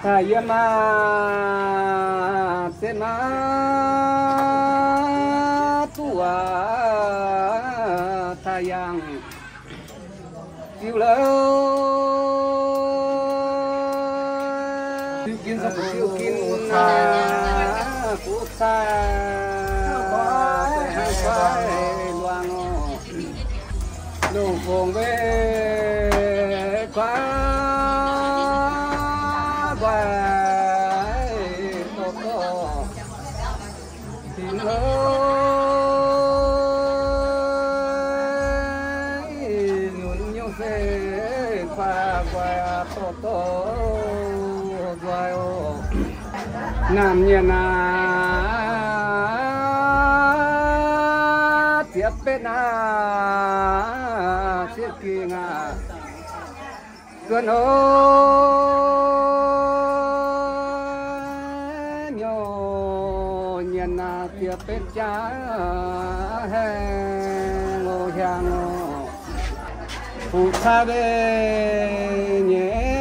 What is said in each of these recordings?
Yama Sena Tua Thayang Yêu lâu Tiêu kiến sắp tiêu kiến Quốc xa Hai khoai loang Đồ phồng về khoai nam nhân tiếp bên tiếp kia cơn ô nhỏ nhân tiếp bên cha ngô giang phụ sa về nhé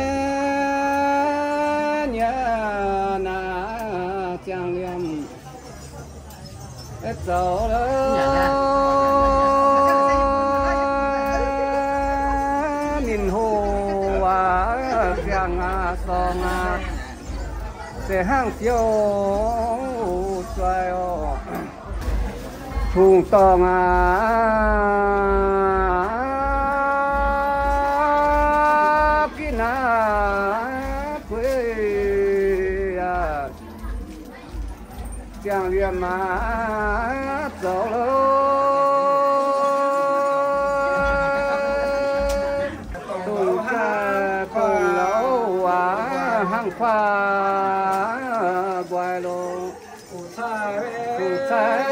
trang liêm hết dấu nhìn hồ giang song sẽ hang tiêu xoay thùng tòng kỹ na quê trang liêm dấu tùng ca cùng lâu hang pha quay lô phụ sai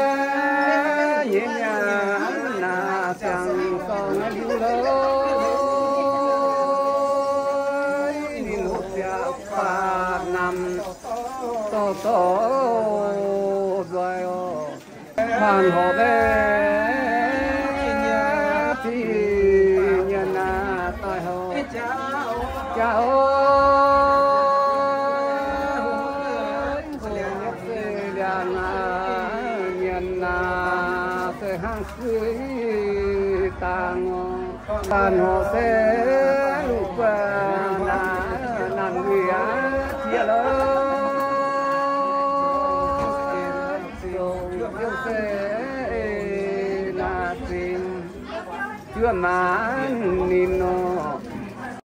nhẹ nhàng na trang con lưu lối nhìn hút xa pha nằm to rồi hàng họ về thì nhân tai họ chào nhân sẽ hàng cưới tàng họ sẽ qua nằm người chia lỡ chưa mãn nhìn nó